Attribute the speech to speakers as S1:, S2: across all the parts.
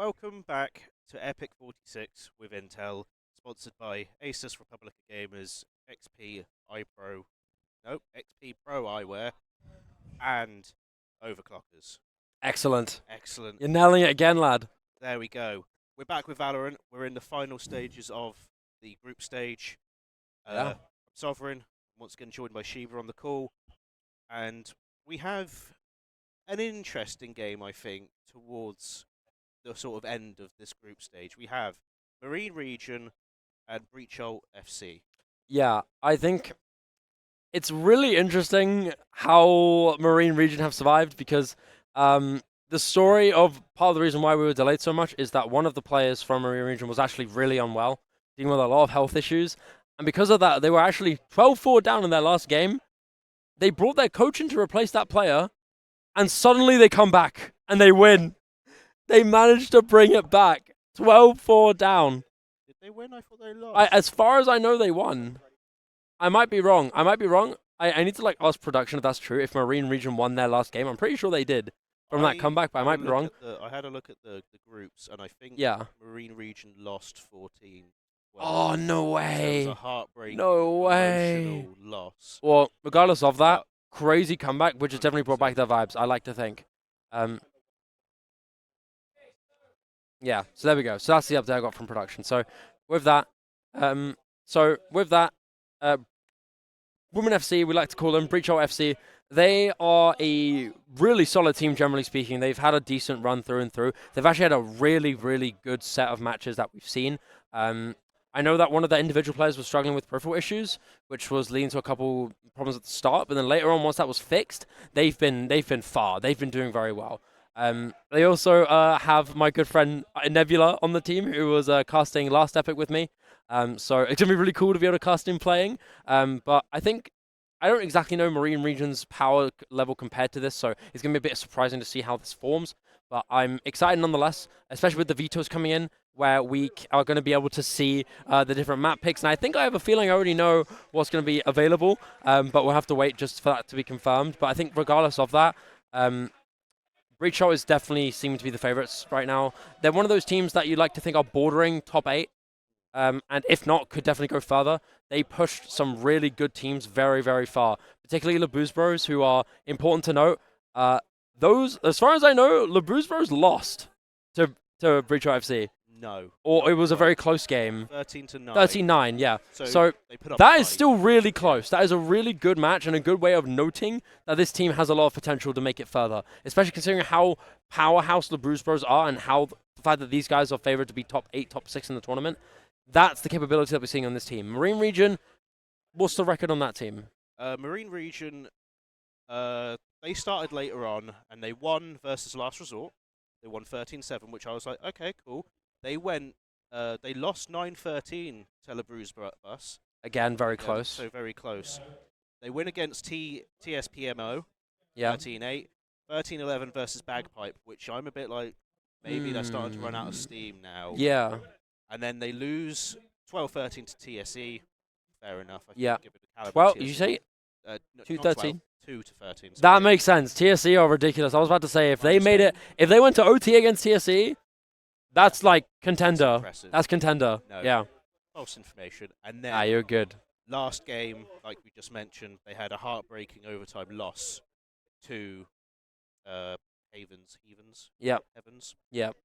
S1: welcome back to EPIC46 with Intel, sponsored by Asus Republica Gamers, XP iPro, nope, XP Pro Eyewear, and Overclockers.
S2: Excellent.
S1: Excellent.
S2: You're nailing it again, lad.
S1: There we go. We're back with Valorant. We're in the final stages of the group stage.
S2: Yeah.
S1: Sovereign, once again joined by Shiva on the call, and we have an interesting game, I think, towards the sort of end of this group stage. We have Marine Region and Breacholt FC.
S2: Yeah, I think it's really interesting how Marine Region have survived because the story of part of the reason why we were delayed so much is that one of the players from Marine Region was actually really unwell, dealing with a lot of health issues. And because of that, they were actually 12-4 down in their last game. They brought their coach in to replace that player, and suddenly they come back and they win. They managed to bring it back. 12-4 down.
S1: Did they win? I thought they lost.
S2: As far as I know, they won. I might be wrong. I need to ask production if that's true. If Marine Region won their last game, I'm pretty sure they did from that comeback, but I might be wrong.
S1: I had a look at the groups, and I think Marine Region lost 14.
S2: Oh, no way.
S1: It was a heartbreaking, emotional loss.
S2: Well, regardless of that, crazy comeback, which has definitely brought back their vibes, I like to think. Yeah, so there we go. So that's the update I got from production. So with that, Women FC, we like to call them, Breacholt FC, they are a really solid team, generally speaking. They've had a decent run through and through. They've actually had a really, really good set of matches that we've seen. I know that one of the individual players was struggling with peripheral issues, which was leading to a couple problems at the start. But then later on, once that was fixed, they've been far. They've been doing very well. They also have my good friend Nebula on the team, who was casting last Epic with me. So it's going to be really cool to be able to cast him playing. But I don't exactly know Marine Region's power level compared to this, so it's going to be a bit surprising to see how this forms. But I'm excited nonetheless, especially with the vetoes coming in, where we are going to be able to see the different map picks. And I think I have a feeling I already know what's going to be available, but we'll have to wait just for that to be confirmed. But I think regardless of that, Breacholt is definitely seeming to be the favorites right now. They're one of those teams that you'd like to think are bordering top 8. And if not, could definitely go further. They pushed some really good teams very, very far, particularly LeBoo's Bros, who are important to note. Those, as far as I know, LeBoo's Bros lost to Breacholt FC.
S1: No.
S2: Or it was a very close game.
S1: 13-9.
S2: 13-9, yeah.
S1: So
S2: that is still really close. That is a really good match and a good way of noting that this team has a lot of potential to make it further, especially considering how powerhouse LeBoo's Bros are and how the fact that these guys are favored to be top 8, top 6 in the tournament. That's the capability that we're seeing on this team. Marine Region, what's the record on that team?
S1: Marine Region, they started later on, and they won versus Last Resort. They won 13-7, which I was like, okay, cool. They lost 9-13 to LeBoo's Bus.
S2: Again, very close.
S1: So very close. They win against TSPMO,
S2: yeah.
S1: 13-8. 13-11 versus Bagpipe, which I'm a bit like, maybe they're starting to run out of steam now.
S2: Yeah.
S1: And then they lose 12-13 to TSE. Fair enough. I
S2: yeah.
S1: Give it a caliber.
S2: Well, did you say 2-13?
S1: 2-13.
S2: That makes sense. TSE are ridiculous. I was about to say, if they went to OT against TSE, that's like contender. That's contender.
S1: No,
S2: yeah.
S1: False information. And then
S2: you're good.
S1: Last game, like we just mentioned, they had a heartbreaking overtime loss to Heavens.
S2: Yep.
S1: Heavens.
S2: Yep.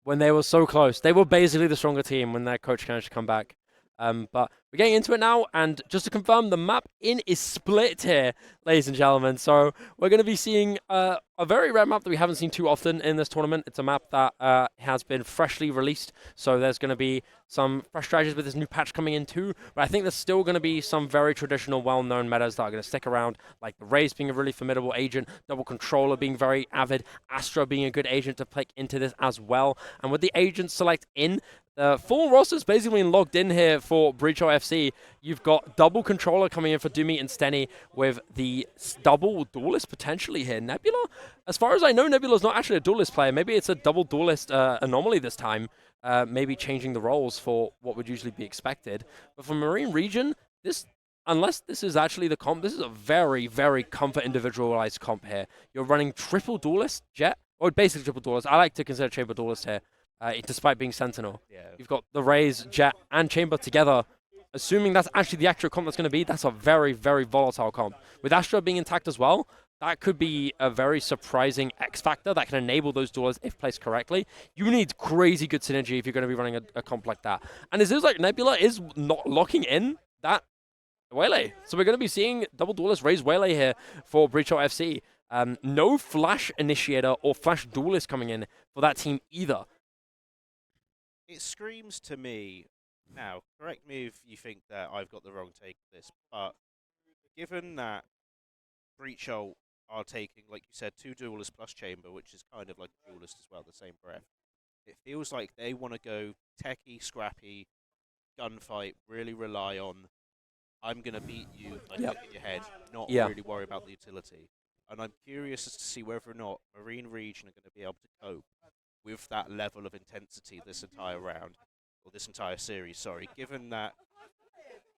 S2: When they were so close. They were basically the stronger team when their coach managed to come back. But we're getting into it now, and just to confirm, the map in is split here, ladies and gentlemen. So we're going to be seeing a very rare map that we haven't seen too often in this tournament. It's a map that has been freshly released, so there's going to be some fresh strategies with this new patch coming in too. But I think there's still going to be some very traditional, well-known metas that are going to stick around, like the Raze being a really formidable agent, Double Controller being very avid, Astra being a good agent to play into this as well. And with the agent select in, the full roster's basically been logged in here for Breacholt FC. You've got Double Controller coming in for Doomy and Stenny with the double duelist potentially here. Nebula? As far as I know, Nebula's not actually a duelist player. Maybe it's a double duelist anomaly this time. Maybe changing the roles for what would usually be expected. But for Marine Region, unless this is actually the comp, this is a very, very comfort individualized comp here. You're running triple duelist, Jet, or basically triple duelist. I like to consider chamber duelist here. despite being Sentinel.
S1: Yeah.
S2: You've got the Raze, Jet, and Chamber together. Assuming that's actually the accurate comp that's going to be, that's a very, very volatile comp. With Astra being intact as well, that could be a very surprising X factor that can enable those duels if placed correctly. You need crazy good synergy if you're going to be running a comp like that. And it seems like Nebula is not locking in that Waylay. So we're going to be seeing double duelist Raze Waylay here for Breach Out FC. No Flash Initiator or Flash Duelist coming in for that team either.
S1: It screams to me, now, correct me if you think that I've got the wrong take of this, but given that Breach Out are taking, like you said, 2 duelists plus Chamber, which is kind of like a duelist as well, the same breath, it feels like they want to go techie, scrappy, gunfight, really rely on, I'm going to beat you, like look at your head, not really worry about the utility. And I'm curious as to see whether or not Marine Region are going to be able to cope with that level of intensity this entire round, or this entire series, sorry, given that,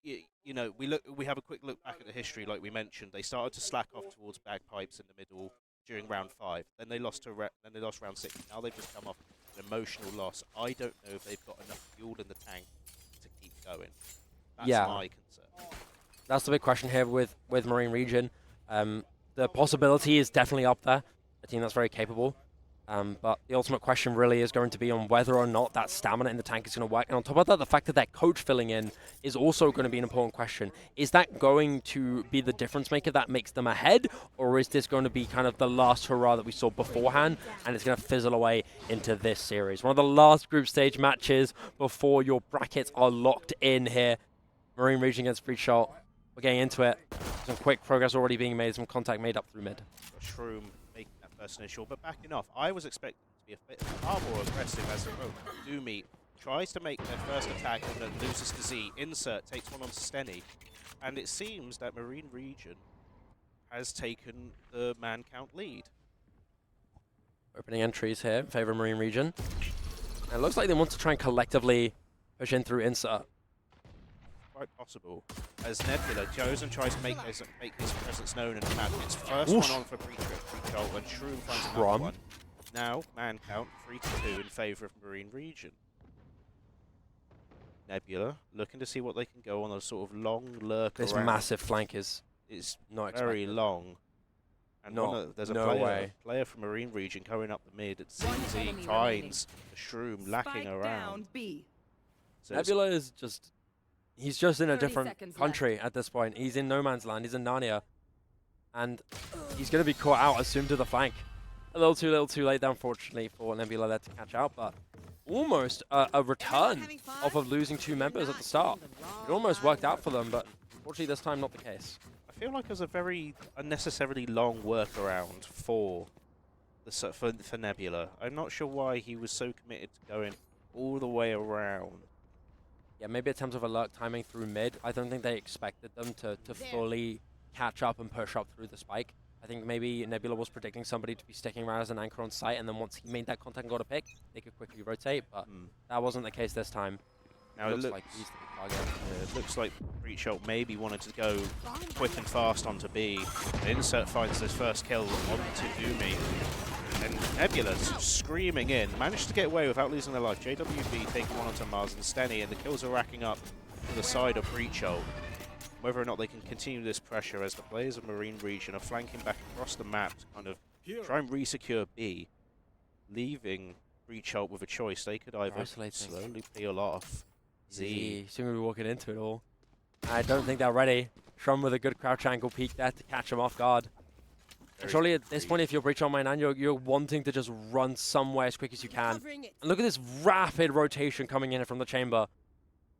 S1: you know, we have a quick look back at the history, like we mentioned. They started to slack off towards Bagpipes in the middle during round 5. Then they lost to then they lost round 6. Now they've just come off an emotional loss. I don't know if they've got enough fuel in the tank to keep going. That's my concern.
S2: That's the big question here with Marine Region. The possibility is definitely up there. A team that's very capable. But the ultimate question really is going to be on whether or not that stamina in the tank is going to work. And on top of that, the fact that that coach filling in is also going to be an important question. Is that going to be the difference maker that makes them ahead? Or is this going to be kind of the last hurrah that we saw beforehand and it's going to fizzle away into this series? One of the last group stage matches before your brackets are locked in here. Marine Region against Breach Shot. We're getting into it. Some quick progress already being made, some contact made up through mid.
S1: Shroom making that first initial, but backing off. I was expecting to be a bit far more aggressive as Doomy tries to make their first attack and then loses to Z. Insert takes one on Steny, and it seems that Marine Region has taken the man count lead.
S2: Opening entries here in favor of Marine Region. And it looks like they want to try and collectively push in through Insert.
S1: Quite possible, as Nebula goes and tries to make his presence known in the map. It's first one on for Breach Out, and Shroom finds another one. Now, man count 3-2 in favour of Marine Region. Nebula looking to see what they can go on a sort of long lurk
S2: This
S1: around.
S2: Massive flank is
S1: not very long. And there's a player from Marine Region coming up the mid. It seems he finds the Shroom lacking around.
S2: So Nebula is just... He's just in a different country at this point. He's in no man's land. He's in Narnia. And he's going to be caught out, assumed to the flank. A little too late, unfortunately, for Nebula there to catch out. But almost a return off of losing 2 members at the start. It almost worked out for them, but unfortunately this time not the case.
S1: I feel like there's a very unnecessarily long workaround for Nebula. I'm not sure why he was so committed to going all the way around.
S2: Yeah, maybe attempts of alert timing through mid. I don't think they expected them to fully catch up and push up through the spike. I think maybe Nebula was predicting somebody to be sticking around as an anchor on site, and then once he made that contact and got a pick, they could quickly rotate, but that wasn't the case this time.
S1: Now it looks like he's the target. It looks like Breach Out maybe wanted to go quick and fast onto B. Insert finds his first kill onto Doomy. And Nebula's screaming in, managed to get away without losing their life. JWB taking one onto Mars and Steny, and the kills are racking up to the side of Breach Out. Whether or not they can continue this pressure as the players of Marine Region are flanking back across the map to kind of try and resecure B, leaving Breach Out with a choice. They could either slowly peel off Z.
S2: Soon we'll be walking into it all. I don't think they're ready. Shrum with a good crouch angle peek there to catch him off guard. And surely at this point, if you're Breach Out main and you're wanting to just run somewhere as quick as you can. And look at this rapid rotation coming in from the chamber.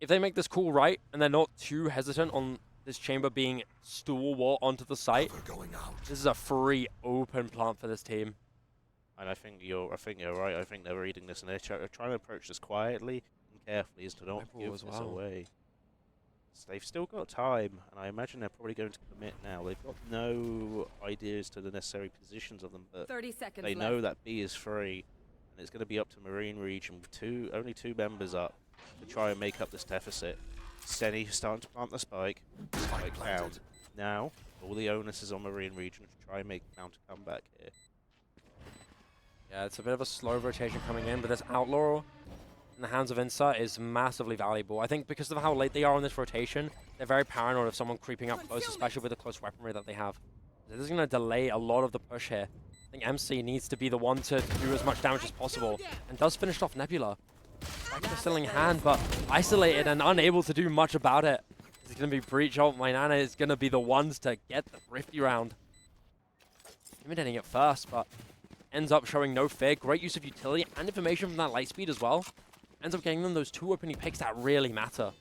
S2: If they make this call right, and they're not too hesitant on this chamber being stalwart onto the site, this is a free open plant for this team.
S1: And I think you're right. I think they're reading this and they're trying to approach this quietly and carefully as to not give this away. So they've still got time, and I imagine they're probably going to commit now. They've got no ideas to the necessary positions of them, but
S3: 30 seconds
S1: they know that B is free, and it's going to be up to Marine Region with only two members up to try and make up this deficit. Steny starting to plant the spike. Spike found. Now, all the onus is on Marine Region to try and mount a comeback here.
S2: Yeah, it's a bit of a slow rotation coming in, but this Outlaw in the hands of Insert is massively valuable. I think because of how late they are on this rotation, they're very paranoid of someone creeping up close, especially with the close weaponry that they have. This is going to delay a lot of the push here. I think MC needs to be the one to do as much damage as possible, and does finish off Nebula. Back to still in hand, but isolated and unable to do much about it. It's going to be Breach Ult. Mainana is going to be the ones to get the Thrifty round. Intimidating at first, but ends up showing no fear. Great use of utility and information from that light speed as well. Ends up getting them those 2 opening picks that really matter.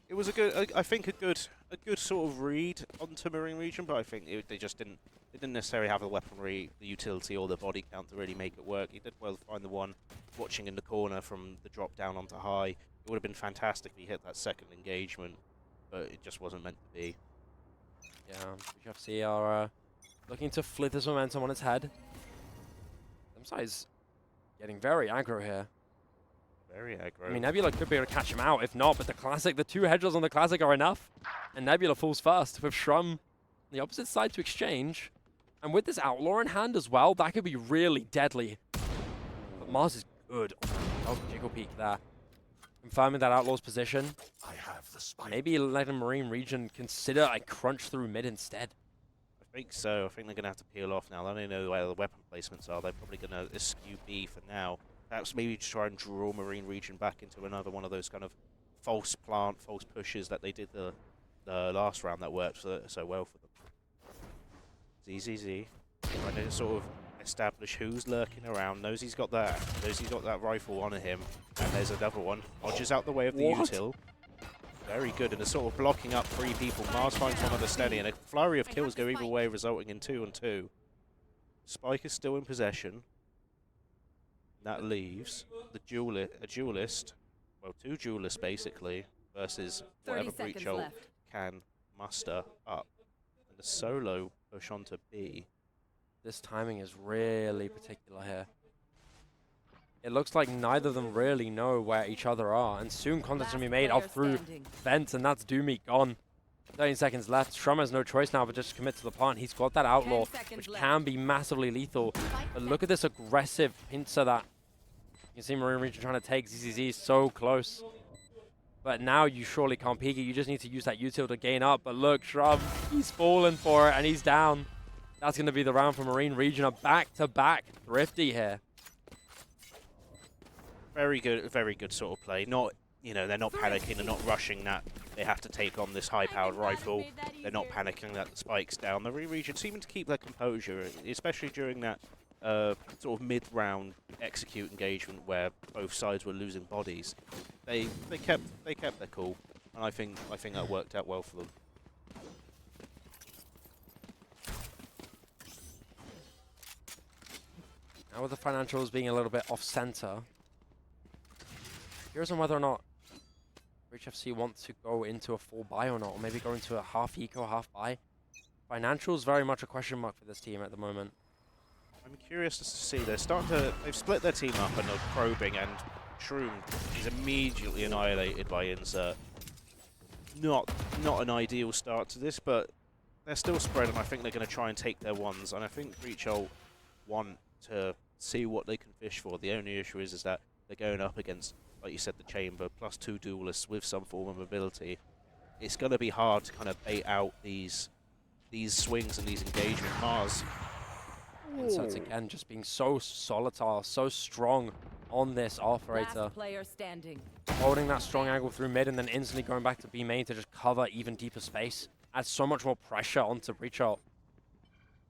S1: It was a good, I think, a good sort of read onto Marine Region, but I think they just didn't necessarily have the weaponry, the utility, or the body count to really make it work. He did well to find the one watching in the corner from the drop down onto high. It would have been fantastic if he hit that second engagement, but it just wasn't meant to be.
S2: Yeah, BGFC are looking to flip this momentum on its head. Side's getting very aggro here.
S1: Very aggro.
S2: I mean, Nebula could be able to catch him out, if not, but the Classic, the 2 headshots on the Classic are enough. And Nebula falls first with Shrum on the opposite side to exchange. And with this Outlaw in hand as well, that could be really deadly. But Mars is good. Oh, Jiggle Peek there. Confirming that Outlaw's position.
S3: I have the spike.
S2: Maybe letting Marine Region consider a crunch through mid instead.
S1: I think so. I think they're going to have to peel off now. They don't know where the weapon placements are. They're probably going to eschew B for now. Perhaps maybe just try and draw Marine Region back into another one of those kind of false plant, false pushes that they did the last round that worked so well for them. ZZZ trying to sort of establish who's lurking around. Knows he's got that rifle on him, and there's another one. Dodges out the way of the util. Very good, and they're sort of blocking up 3 people. Mars finds one other steady, and a flurry of kills go either way, resulting in 2 on 2. Spike is still in possession. That leaves the duelist, well, 2 duelists basically, versus whatever Breach Ult can muster up. And the solo push onto B.
S2: This timing is really particular here. It looks like neither of them really know where each other are, and soon contact's going to be made up through vents, and that's Doomy gone. 13 seconds left. Shrum has no choice now but just commit to the plant. He's got that Outlaw, which can be massively lethal. But look at this aggressive pincer that you can see Marine Region trying to take. ZZZ so close. But now you surely can't peek it. You just need to use that util to gain up. But look, Shrum, he's fallen for it, and he's down. That's going to be the round for Marine Region. A back-to-back Thrifty here.
S1: Very good sort of play. Not, you know, they're not panicking, they're not rushing that they have to take on this high-powered rifle. They're not panicking that the spike's down. The Region seeming to keep their composure, especially during that sort of mid-round execute engagement where both sides were losing bodies. They kept their cool, and I think that worked out well for them.
S2: Now with the financials being a little bit off-center, curious on whether or not Breach FC wants to go into a full buy or not, or maybe go into a half eco, half buy. Financials very much a question mark for this team at the moment.
S1: I'm curious to see. They've split their team up and are probing, and Shroom is immediately annihilated by Insert. Not an ideal start to this, but they're still spread, and I think they're going to try and take their ones. And I think Breach Ult want to see what they can fish for. The only issue is that they're going up against, like you said, the Chamber, plus 2 duelists with some form of mobility. It's going to be hard to kind of bait out these swings and these engagement. Mars.
S2: Inserts again just being so solitary, so strong on this operator. Holding that strong angle through mid and then instantly going back to B main to just cover even deeper space. Adds so much more pressure onto Breach Ult.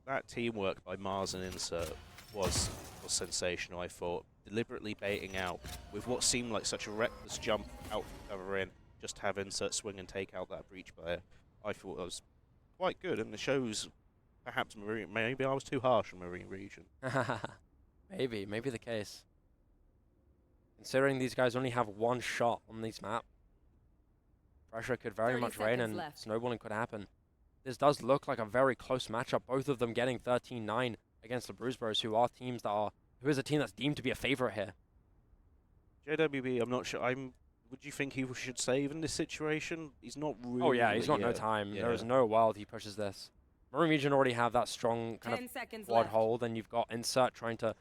S1: That teamwork by Mars and Insert was sensational, I thought. Deliberately baiting out with what seemed like such a reckless jump out from cover in, just to have Insert swing and take out that breach player. I thought that was quite good, and it shows perhaps maybe I was too harsh on Marine Region.
S2: maybe the case. Considering these guys only have 1 shot on this map, pressure could very much rain and snowballing could happen. This does look like a very close matchup, both of them getting 13-9 against the Bruise Bros, who is a team that's deemed to be a favorite here.
S1: JWB, I'm not sure. Would you think he should save in this situation? He's not really.
S2: Oh yeah, he's got no time. Yeah. There is no world he pushes this. Marine Region already have that strong kind of quad hold, and you've got Insert trying to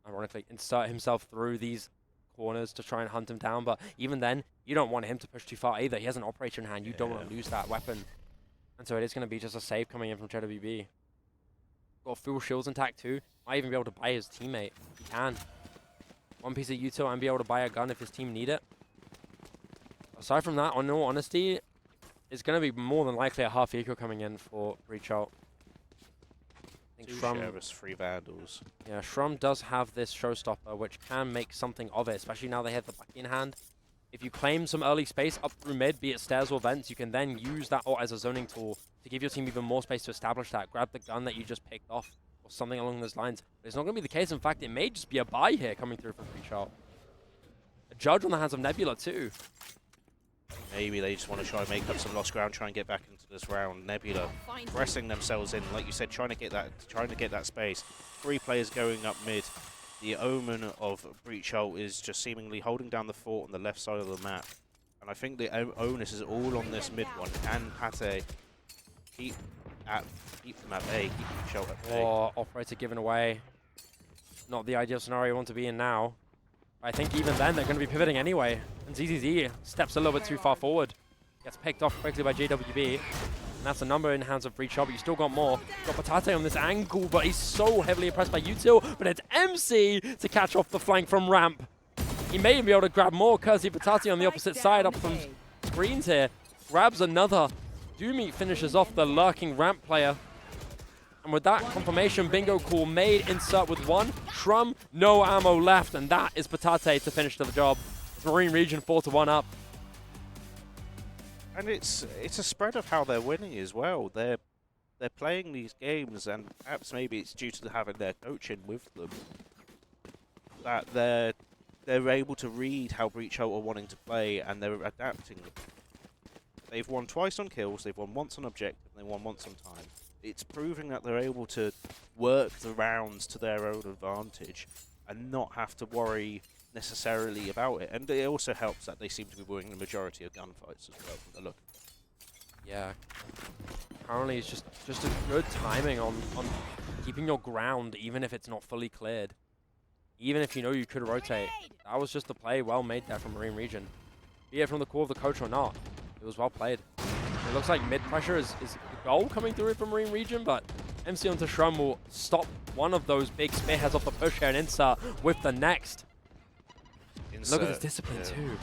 S2: ironically, insert himself through these corners to try and hunt him down. But even then, you don't want him to push too far either. He has an operator in hand. You don't want to lose that weapon. And so it is going to be just a save coming in from JWB. Got full shields intact too. Might even be able to buy his teammate. He can. One piece of util and be able to buy a gun if his team need it. Aside from that, in all honesty, it's going to be more than likely a half eco coming in for Breach Out. I think
S1: Sheriffs, 3 Vandals.
S2: Yeah, Shrum does have this showstopper, which can make something of it, especially now they have the Bucky in hand. If you claim some early space up through mid, be it stairs or vents, you can then use that ult as a zoning tool to give your team even more space to establish that. Grab the gun that you just picked off, or something along those lines. But it's not going to be the case. In fact, it may just be a buy here coming through from Breach Out. A judge on the hands of Nebula too.
S1: Maybe they just want to try and make up some lost ground, try and get back into this round. Nebula pressing themselves in, like you said, trying to get that space. 3 players going up mid. The Omen of Breach Out is just seemingly holding down the fort on the left side of the map. And I think the onus is all on this mid one. Can Pate keep them at bay, keep Breach Out at bay?
S2: Oh, operator given away. Not the ideal scenario you want to be in now. I think even then they're going to be pivoting anyway. And ZZZ steps a little bit too far forward. Gets picked off quickly by JWB. And that's a number in the hands of Breach Out, but you still got more. Got Patate on this angle, but he's so heavily oppressed by Util. But it's MC to catch off the flank from ramp. He may even be able to grab more, courtesy Patate on the opposite side up from screens here. Grabs another. Doomy finishes off the lurking ramp player. And with that confirmation, bingo call made, insert with 1. Shrum, no ammo left, and that is Patate to finish the job. It's Marine Region 4-1 up.
S1: And it's a spread of how they're winning as well. They're playing these games, and perhaps maybe it's due to having their coaching with them, that they're able to read how Breach Out are wanting to play, and they're adapting. They've won twice on kills, they've won once on objective, and they won once on time. It's proving that they're able to work the rounds to their own advantage and not have to worry necessarily about it. And it also helps that they seem to be winning the majority of gunfights as well from the look.
S2: Yeah. Currently it's just a good timing on keeping your ground, even if it's not fully cleared. Even if you know you could rotate. That was just the play well made there from Marine Region. Be it from the call of the coach or not, it was well played. It looks like mid pressure is the goal coming through from Marine Region, but MC onto Shrum will stop one of those big spearheads off the push here and insert with the next. Look at this discipline too.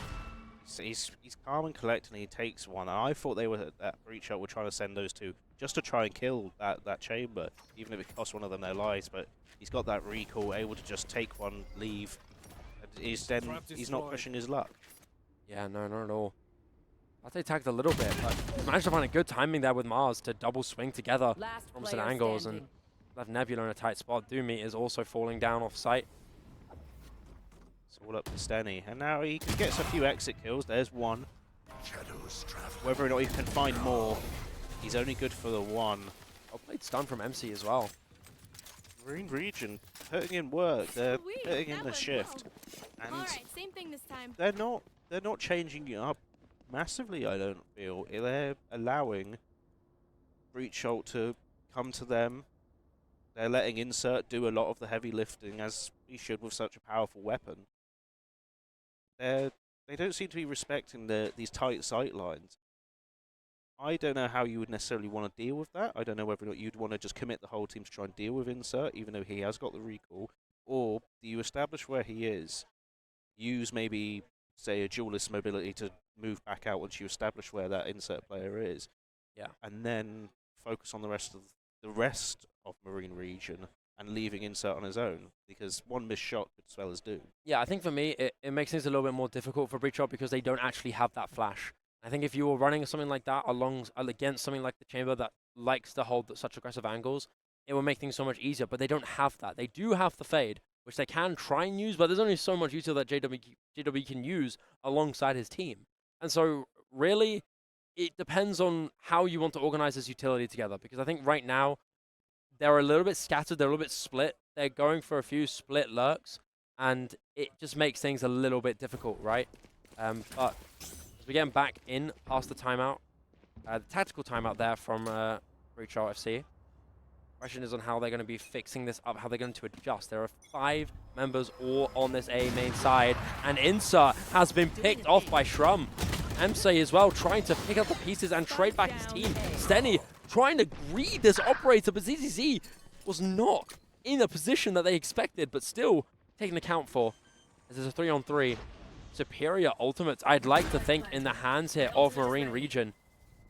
S1: So he's calm and collected, and he takes one. And I thought they were that Breach Out were trying to send those 2 just to try and kill that chamber, even if it cost one of them their lives. But he's got that recall, able to just take one, leave. And he's not pushing his luck.
S2: Yeah, no, not at all. They tagged a little bit, but managed to find a good timing there with Mars to double swing together from some angles and left Nebula in a tight spot. Doomy is also falling down off site.
S1: It's all up to Stenny, and now he gets a few exit kills. There's 1. Whether or not he can find more, he's only good for the 1.
S2: Well played stun from MC as well.
S1: Marine Region putting in work. They're putting in the shift, and
S3: same thing this time.
S1: they're not changing it up massively, I don't feel. They're allowing Breach Out to come to them. They're letting Insert do a lot of the heavy lifting, as he should with such a powerful weapon. They don't seem to be respecting these tight sight lines. I don't know how you would necessarily want to deal with that. I don't know whether or not you'd want to just commit the whole team to try and deal with Insert, even though he has got the recall. Or do you establish where he is, use maybe, say, a duelist mobility to move back out once you establish where that Insert player is, and then focus on the rest of Marine Region and leaving Insert on his own, because one missed shot could as well as do.
S2: Yeah, I think for me it makes things a little bit more difficult for Breach Out because they don't actually have that flash. I think if you were running something like that against something like the Chamber that likes to hold such aggressive angles, it will make things so much easier, but they don't have that. They do have the fade, which they can try and use, but there's only so much util that JW can use alongside his team. And so, really, it depends on how you want to organize this utility together. Because I think right now, they're a little bit scattered, they're a little bit split. They're going for a few split lurks, and it just makes things a little bit difficult, right? But as we're getting back in past the timeout, the tactical timeout there from Breach Out FC, Question is on how they're going to be fixing this up, how they're going to adjust. There are 5 members all on this A main side, and Insert has been picked off by Shrum. MC as well, trying to pick up the pieces and trade back his team. Stenny trying to greet this operator, but ZZZ was not in a position that they expected, but still taken account for. As there's a 3-on-3. Superior ultimates, I'd like to think, in the hands here of Marine Region,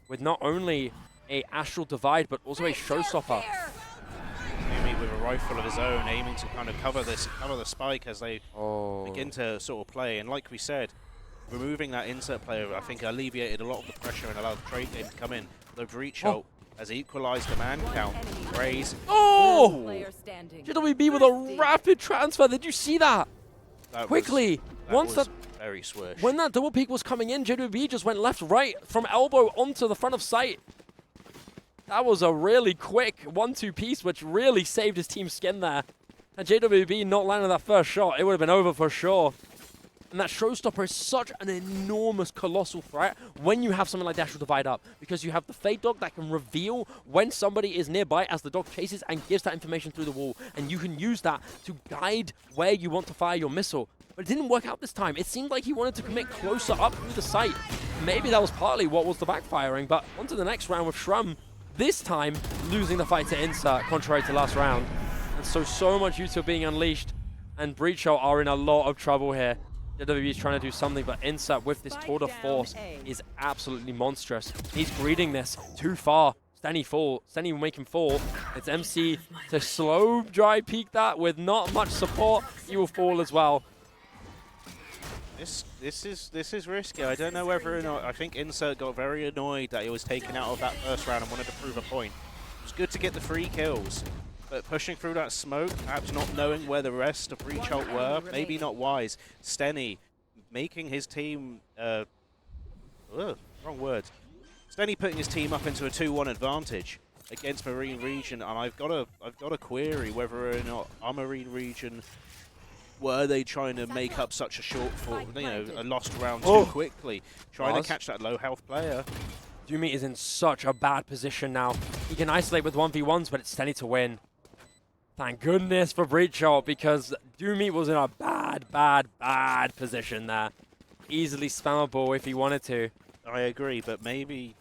S2: with not only a Astral Divide, but also a Showstopper.
S1: Maybe with a rifle of his own, aiming to kind of cover the spike as they begin to sort of play. And like we said, removing that insert player, I think, alleviated a lot of the pressure and allowed the trade game to come in. Though Breach Ult has equalized the man count. Raze.
S2: Oh! JWB with a rapid transfer. Did you see that? Quickly.
S1: Once that very swish.
S2: When that double peek was coming in, JWB just went left, right, from elbow onto the front of sight. That was a really quick 1-2 piece, which really saved his team's skin there. And JWB not landing that first shot, it would have been over for sure. And that Showstopper is such an enormous, colossal threat when you have something like Dash Divide up, because you have the Fade Dog that can reveal when somebody is nearby as the dog chases and gives that information through the wall. And you can use that to guide where you want to fire your missile. But it didn't work out this time. It seemed like he wanted to commit closer up through the site. Maybe that was partly what was the backfiring, but on to the next round with Shrum, this time losing the fight to Insert, contrary to last round. And so much util being unleashed, and Breach Ult are in a lot of trouble here. WWE is trying to do something, but Insert with this tour de force is absolutely monstrous. He's greeting this too far. Stenny will make him fall. It's MC to slow dry peek that with not much support. He will fall as well.
S1: This is risky. I don't know whether or not. I think Insert got very annoyed that he was taken out of that first round and wanted to prove a point. It was good to get the 3 kills, but pushing through that smoke, perhaps not knowing where the rest of Breach Ult were, maybe not wise. Stenny making his team wrong word. Stenny putting his team up into a 2-1 advantage against Marine Region, and I've got a query whether or not our Marine Region, were they trying to make up such a shortfall, a lost round too quickly, trying to catch that low health player.
S2: Doomy is in such a bad position now. He can isolate with 1v1s, but it's Stenny to win. Thank goodness for Breach Ult, because Doomy was in a bad position there. Easily spammable if he wanted to.
S1: I agree, but maybe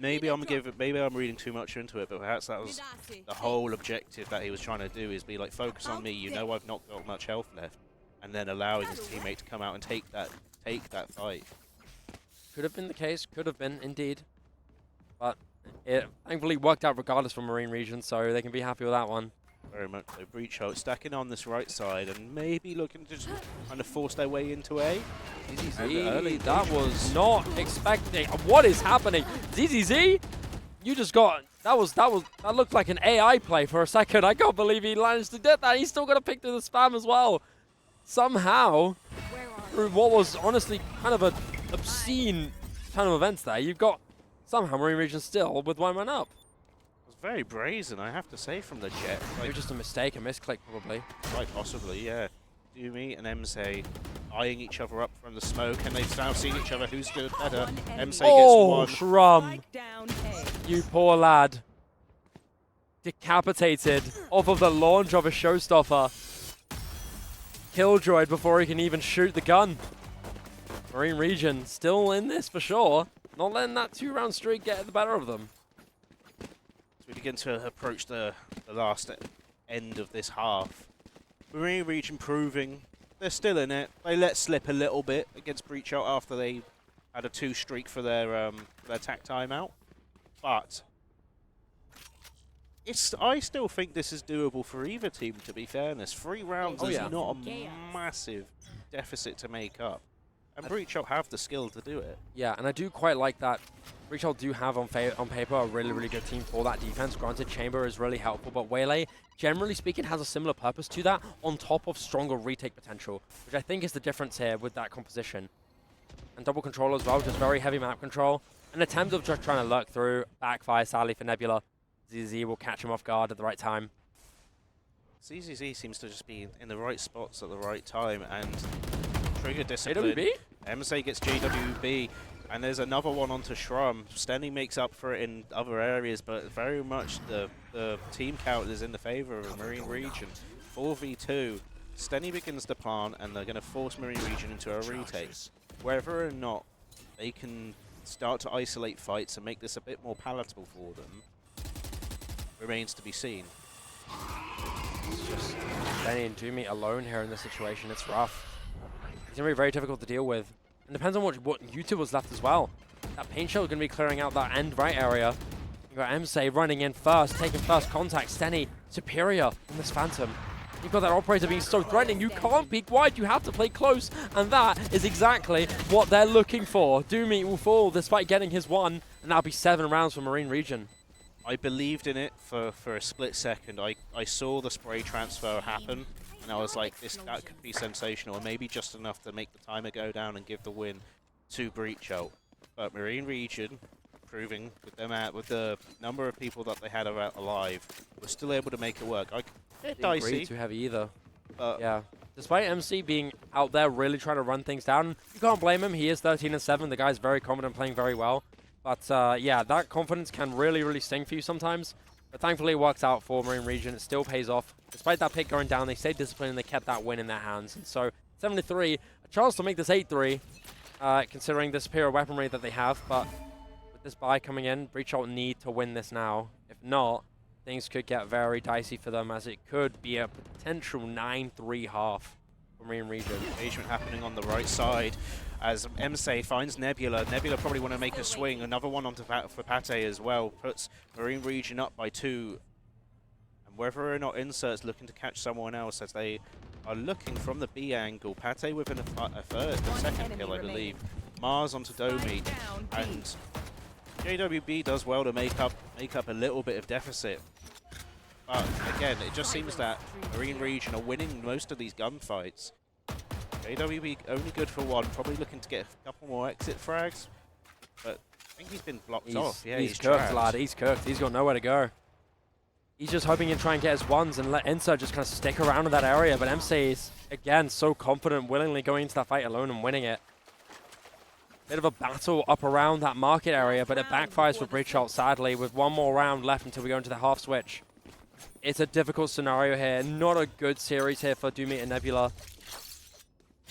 S1: I'm reading too much into it, but perhaps that was the whole objective that he was trying to do, is be like, focus on me, I've not got much health left, and then allowing his teammate to come out and take that fight.
S2: Could have been the case, could have been indeed. But it thankfully worked out regardless for Marine Region, so they can be happy with that one.
S1: Very much so. Breach Ult stacking on this right side and maybe looking to just kind of force their way into A.
S2: ZZZ, that was not expecting. What is happening? ZZZ, you just got, that looked like an AI play for a second. I can't believe he managed to get that. He's still got to pick through the spam as well. Somehow, through what was honestly kind of an obscene turn of events there, you've got somehow Marine Region still with 1 man up.
S1: Very brazen, I have to say, from the Jet.
S2: Maybe just a mistake, a misclick probably.
S1: Quite possibly, yeah. Doomy and MC eyeing each other up from the smoke, and they've now seen each other who's good better. MC gets 1.
S2: Shrum, you poor lad. Decapitated off of the launch of a Showstopper. Killjoy before he can even shoot the gun. Marine Region still in this for sure. Not letting that 2-round streak get the better of them.
S1: We begin to approach the last end of this half. Marine Region proving they're still in it. They let slip a little bit against Breach Ult after they had a 2 streak for their tac timeout. But I still think this is doable for either team, to be fairness. 3 rounds is not a massive deficit to make up. And Breach Ult have the skill to do it.
S2: Yeah, and I do quite like that. Breach Ult do have on paper a really good team for that defense. Granted, Chamber is really helpful, but Waylay, generally speaking, has a similar purpose to that on top of stronger retake potential, which I think is the difference here with that composition. And double control as well, just very heavy map control. An attempt of just trying to lurk through, backfire sadly for Nebula. ZZ will catch him off guard at the right time.
S1: ZZZ seems to just be in the right spots at the right time, and trigger discipline.
S2: JWB?
S1: MC gets JWB. And there's another one onto Shrum. Stenny makes up for it in other areas, but very much the team count is in the favor of Marine Region. 4v2. Stenny begins to plant, and they're going to force Marine Region into a retake. Whether or not they can start to isolate fights and make this a bit more palatable for them remains to be seen.
S2: It's just Benny and Doomy alone here in this situation. It's rough. It's going to be very difficult to deal with. And depends on what YouTube was left as well. That paint shell is going to be clearing out that end right area. You've got MC running in first, taking first contact. Stenny superior in this Phantom. You've got that operator being so threatening. You can't peek wide. You have to play close. And that is exactly what they're looking for. Doomy will fall despite getting his one. And that'll be 7 rounds for Marine Region.
S1: I believed in it for a split second. I saw the spray transfer happen, and I was like, that could be sensational, and maybe just enough to make the timer go down and give the win to Breach Out. But Marine Region, proving with them with the number of people that they had alive, were still able to make it work. Bit dicey.
S2: Too heavy either. Yeah. Despite MC being out there really trying to run things down, you can't blame him. He is 13-7. The guy's very confident, playing very well. But yeah, that confidence can really, really sting for you sometimes. But thankfully it works out for Marine Region. It still pays off. Despite that pick going down, they stayed disciplined and they kept that win in their hands. And so 7-3, a chance to make this 8-3, considering the superior weaponry that they have. But with this buy coming in, Breach Out need to win this now. If not, things could get very dicey for them, as it could be a potential 9-3 half for Marine Region.
S1: Engagement happening on the right side as MC finds Nebula. Nebula probably want to make a swing. Another one onto for Pate as well. Puts Marine Region up by 2. And whether or not Insert's looking to catch someone else, as they are looking from the B angle. Pate within a second kill, I believe. Mars onto Domi. And JWB does well to make up a little bit of deficit. But again, it just seems that Marine Region are winning most of these gunfights. JWB only good for 1, probably looking to get a couple more exit frags, but I think he's been blocked off. Yeah,
S2: he's cooked, lad. He's cooked. He's got nowhere to go. He's just hoping to try and get his ones and let Insert just kind of stick around in that area, but MC is, again, so confident, willingly going into that fight alone and winning it. Bit of a battle up around that market area, but it backfires for Breach Out, sadly, with 1 more round left until we go into the half switch. It's a difficult scenario here. Not a good series here for Doomy and Nebula.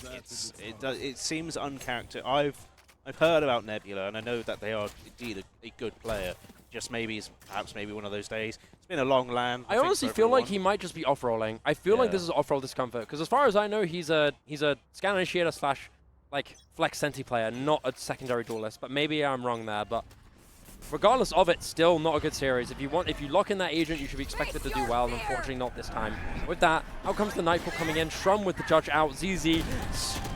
S1: It seems uncharacteristic. I've heard about Nebula, and I know that they are indeed a good player. Just perhaps maybe one of those days. It's been a long LAN.
S2: I honestly feel like he might just be off-rolling. I feel like this is off-roll discomfort, because as far as I know, he's a scan initiator slash like flex senti player, not a secondary duelist. But maybe I'm wrong there. But regardless of it, still not a good series. If you lock in that agent, you should be expected to do well, and unfortunately not this time. With that, out comes the Nightfall coming in. Shrum with the judge out. ZZ,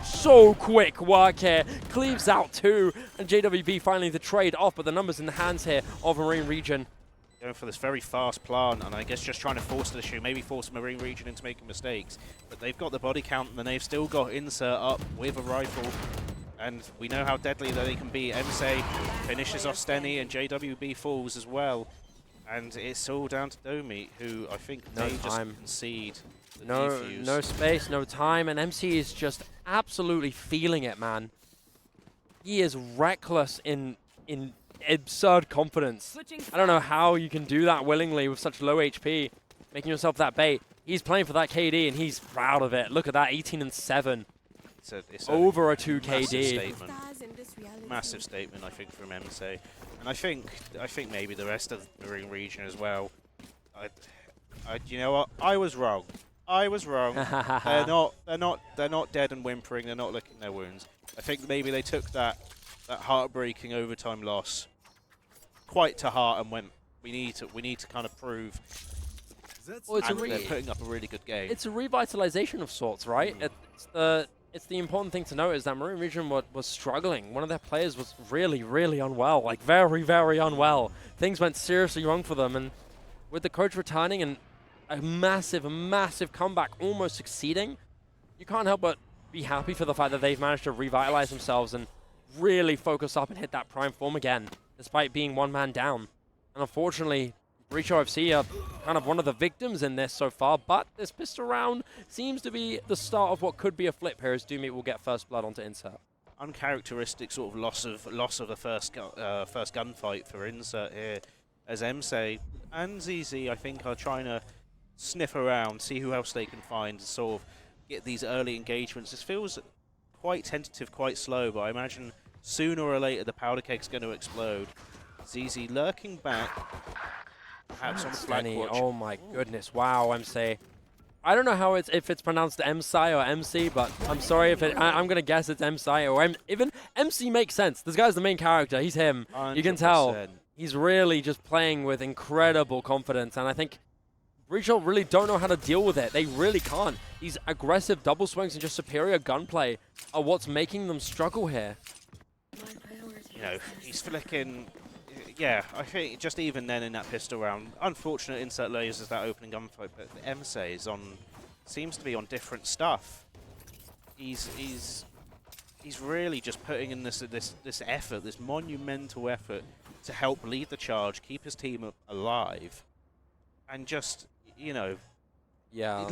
S2: so quick work here. Cleaves out 2, and JWB finally the trade off, but the numbers in the hands here of Marine Region.
S1: Going for this very fast plant, and I guess just trying to force the issue, maybe force Marine Region into making mistakes. But they've got the body count, and then they've still got Insert up with a rifle. And we know how deadly they can be. MC finishes off Stenny, and JWB falls as well. And it's all down to Domi, who I think may just concede the defuse.
S2: No space, no time, and MC is just absolutely feeling it, man. He is reckless in absurd confidence. I don't know how you can do that willingly with such low HP, making yourself that bait. He's playing for that KD, and he's proud of it. Look at that, 18-7.
S1: It's
S2: over a 2 KD.
S1: Massive statement, I think, from MC, and I think maybe the rest of the Marine Region as well. You know what? I was wrong. They're not dead and whimpering. They're not licking their wounds. I think maybe they took that heartbreaking overtime loss quite to heart and went, we need to kind of prove.
S2: Well,
S1: they're putting up a really good game.
S2: It's a revitalization of sorts, right? It's the important thing to note is that Marine Region was struggling. One of their players was really, really unwell, like very, very unwell. Things went seriously wrong for them, and with the coach returning and a massive, massive comeback almost succeeding, you can't help but be happy for the fact that they've managed to revitalize themselves and really focus up and hit that prime form again, despite being 1 man down. And unfortunately, Breach FC are kind of one of the victims in this so far, but this pistol round seems to be the start of what could be a flip here, as Doomy will get first blood onto Insert.
S1: uncharacteristic sort of loss of a first gunfight for Insert here, as MSay and ZZ I think are trying to sniff around, see who else they can find, and sort of get these early engagements. This feels quite tentative, quite slow, but I imagine sooner or later the powder kegg's going to explode. ZZ lurking back, perhaps on the flank watch.
S2: Oh my goodness! Wow, MSay. I don't know how if it's pronounced MSI or MC, but I'm sorry if I'm gonna guess it's MSI or even MC makes sense. This guy's the main character. He's him.
S1: 100%.
S2: You can tell he's really just playing with incredible confidence, and I think Breachout really don't know how to deal with it. They really can't. These aggressive double swings and just superior gunplay are what's making them struggle here.
S1: You know, he's flicking. Yeah, I think just even then in that pistol round, unfortunate Insert loses that opening gunfight, but MSay is seems to be on different stuff. He's really just putting in this effort, this monumental effort to help lead the charge, keep his team alive, and just, you know,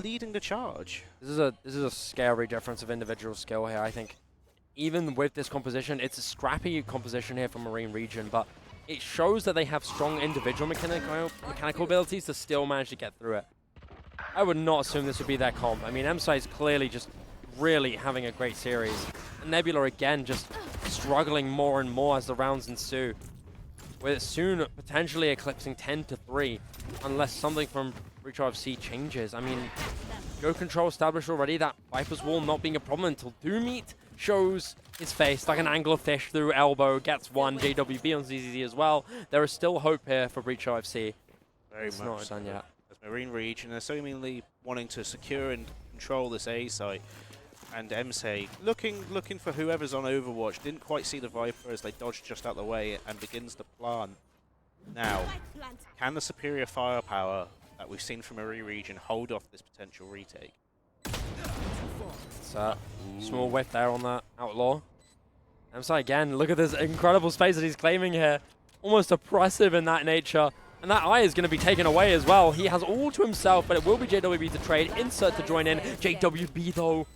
S1: leading the charge.
S2: This is a scary difference of individual skill here. I think even with this composition, it's a scrappy composition here from Marine Region, but it shows that they have strong individual mechanical abilities to still manage to get through it. I would not assume this would be their comp. I mean, MSI is clearly just really having a great series. And Nebula again just struggling more and more as the rounds ensue, with it soon potentially eclipsing 10-3 unless something from Breachout FC changes. I mean, Go control established already, that Viper's Wall not being a problem until Doommeat shows his face like an anglerfish through elbow, gets one, JWB on ZZZ as well. There is still hope here for Breachout FC.
S1: Very
S2: it's
S1: much
S2: not
S1: so.
S2: done yet.
S1: As Marine Region are seemingly wanting to secure and control this A site, and MSay looking for whoever's on Overwatch, didn't quite see the Viper as they dodged just out the way and begins to plant. Now, can the superior firepower that we've seen from Marine Region hold off this potential retake?
S2: It's a small whiff there on that Outlaw. MSI again, look at this incredible space that he's claiming here. Almost oppressive in that nature. And that eye is going to be taken away as well. He has all to himself, but it will be JWB to trade. Insert to join in. JWB, though,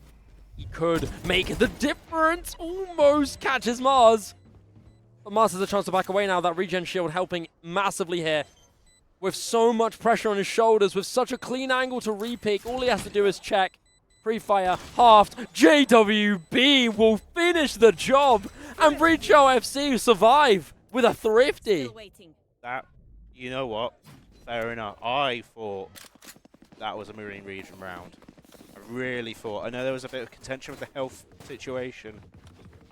S2: he could make the difference. Almost catches Mars. But Mars has a chance to back away now. That regen shield helping massively here. With so much pressure on his shoulders, with such a clean angle to repick, all he has to do is check. Pre-fire, halved. JWB will finish the job. And Breachout FC survive with a thrifty.
S1: That, you know what? Fair enough. I thought that was a Marine Region round. I really thought. I know there was a bit of contention with the health situation.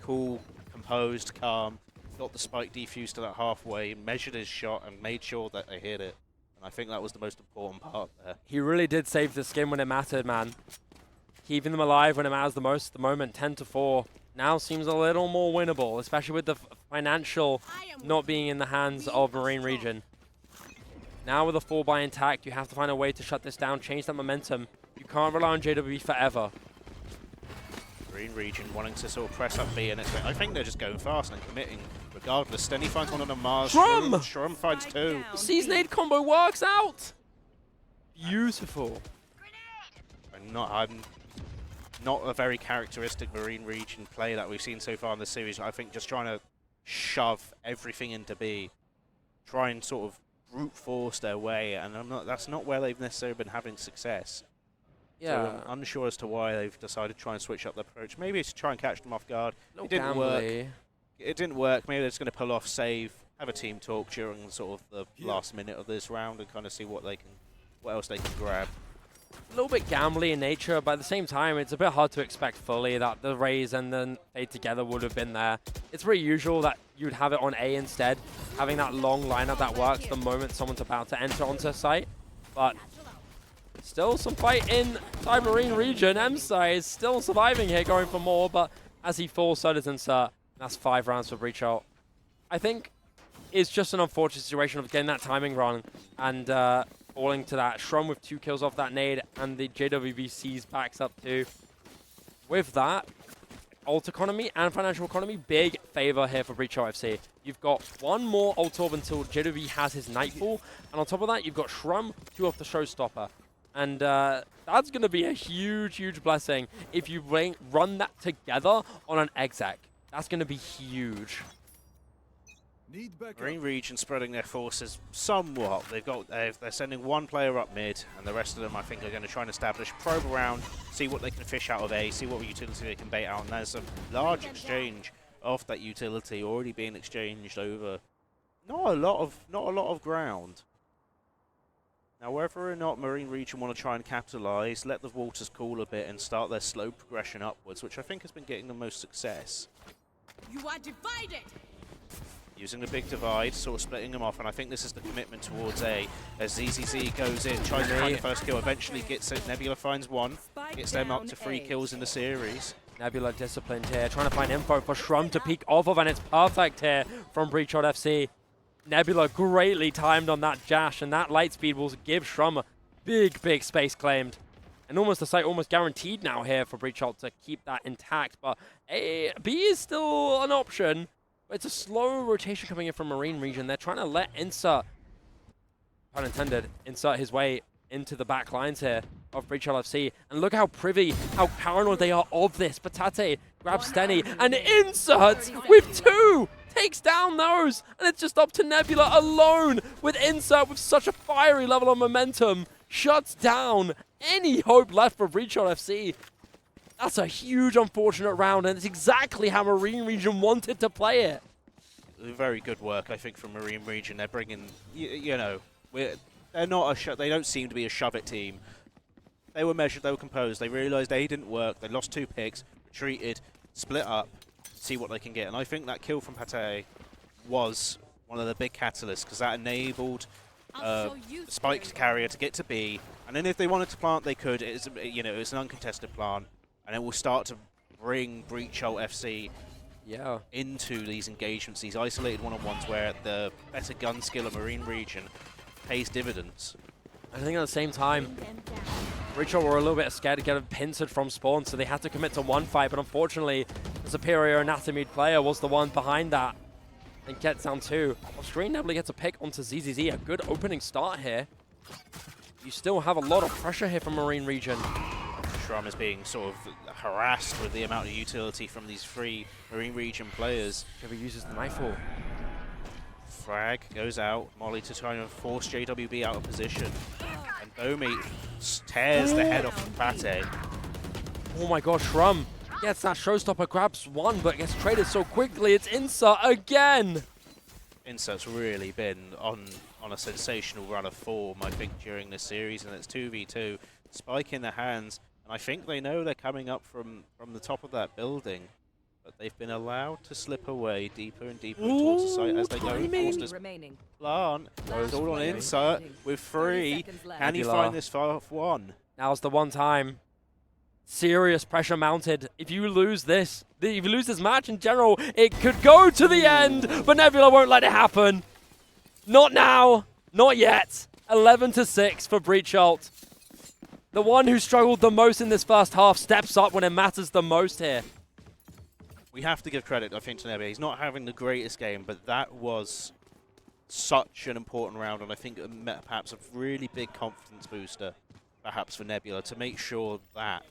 S1: Cool, composed, calm. Got the spike defused to that halfway, measured his shot, and made sure that they hit it. And I think that was the most important part there.
S2: He really did save the skin when it mattered, man. Keeping them alive when it matters the most. The moment 10-4 now seems a little more winnable, especially with the financial not being in the hands of Marine Region. Now with a 4-buy intact, you have to find a way to shut this down, change that momentum. You can't rely on JWB forever.
S1: Marine Region wanting to sort of press up B, and I think they're just going fast and committing regardless. Stenny finds one on the Mars. Shrum finds two.
S2: Season 8 combo works out. Beautiful.
S1: I'm not a very characteristic Marine Region play that we've seen so far in the series. I think just trying to shove everything into B, try and sort of brute force their way, and that's not where they've necessarily been having success.
S2: Yeah.
S1: So I'm unsure as to why they've decided to try and switch up the approach. Maybe it's to try and catch them off guard. It didn't work. It didn't work. Maybe they're just going to pull off save, have a team talk during sort of the last minute of this round, and kind of see what else they can grab.
S2: A little bit gambly in nature, but at the same time, it's a bit hard to expect fully that the Rays and the Fade together would have been there. It's pretty usual that you'd have it on A instead, having that long lineup that works the moment someone's about to enter onto site. But still some fight inside Marine Region. MSI is still surviving here, going for more, but as he falls, so does Insert. That's 5 rounds for Breachout. I think it's just an unfortunate situation of getting that timing wrong and falling to that. Shrum with 2 kills off that nade, and the JWBC's backs up too. With that, ult economy and financial economy, big favor here for Breachout FC. You've got 1 more ult orb until JWB has his Nightfall, and on top of that, you've got Shrum, 2 off the Showstopper. And that's going to be a huge, huge blessing if you run that together on an exec. That's going to be huge.
S1: Marine Region spreading their forces somewhat. They're sending one player up mid, and the rest of them I think are going to try and establish, probe around, see what they can fish out of A, see what utility they can bait out. And there's a large exchange of that utility already being exchanged over not a lot of ground. Now, whether or not Marine Region want to try and capitalise, let the waters cool a bit and start their slow progression upwards, which I think has been getting the most success.
S3: You are divided.
S1: Using the big divide, sort of splitting them off, and I think this is the commitment towards A. As ZZZ goes in, tries to find the first kill, eventually gets it. Nebula finds one, gets them up to 3 kills in the series.
S2: Nebula disciplined here, trying to find info for Shrum to peek off of, and it's perfect here from Breachshot FC. Nebula greatly timed on that Jash, and that light speed will give Shrum a big space claimed. And almost the site almost guaranteed now here for Breachshot to keep that intact, but B is still an option. It's a slow rotation coming in from Marine Region. They're trying to let insert, pun intended, insert his way into the back lines here of Breachshot FC. And look how privy, how paranoid they are of this. Batate grabs Stenny and inserts with 2! Takes down those, and it's just up to Nebula alone with insert with such a fiery level of momentum. Shuts down any hope left for Breachshot FC. That's a huge unfortunate round, and it's exactly how Marine Region wanted to play it.
S1: Very good work, I think, from Marine Region. They're bringing, you know, they're not they don't seem to be a shove-it team. They were measured, they were composed. They realised A didn't work. They lost 2 picks, retreated, split up, see what they can get. And I think that kill from Pate was one of the big catalysts, because that enabled Spike's carrier to get to B. And then if they wanted to plant, they could. It's, you know, it's an uncontested plant. And it will start to bring Breachshot FC into these engagements, these isolated one-on-ones where the better gun skill of Marine Region pays dividends.
S2: I think at the same time, Breachshot were a little bit scared to get pincered from spawn, so they had to commit to one fight, but unfortunately, the superior anatomy player was the one behind that and gets down 2. Australian Nebula gets a pick onto ZZZ, a good opening start here. You still have a lot of pressure here from Marine Region.
S1: Shrum is being sort of harassed with the amount of utility from these 3 Marine Region players.
S2: He uses the Nightfall.
S1: Frag goes out, Molly to try and force JWB out of position. And Bomi tears the head off of Pate.
S2: Oh my god, Shrum gets that showstopper, grabs 1, but gets traded so quickly. It's Insert again!
S1: Insert's really been on a sensational run of form, I think, during this series, and it's 2v2. Spike in their hands. And I think they know they're coming up from the top of that building, but they've been allowed to slip away deeper and deeper towards the site as they go towards this plant. It's all on Insert with 3. Can he find this 1?
S2: Now's the one time. Serious pressure mounted. If you lose this, if you lose this match in general, it could go to the end, but Nebula won't let it happen. Not now. Not yet. 11-6 for Breachshot. The one who struggled the most in this first half steps up when it matters the most here.
S1: We have to give credit, I think, to Nebula. He's not having the greatest game, but that was such an important round, and I think perhaps a really big confidence booster, perhaps for Nebula, to make sure that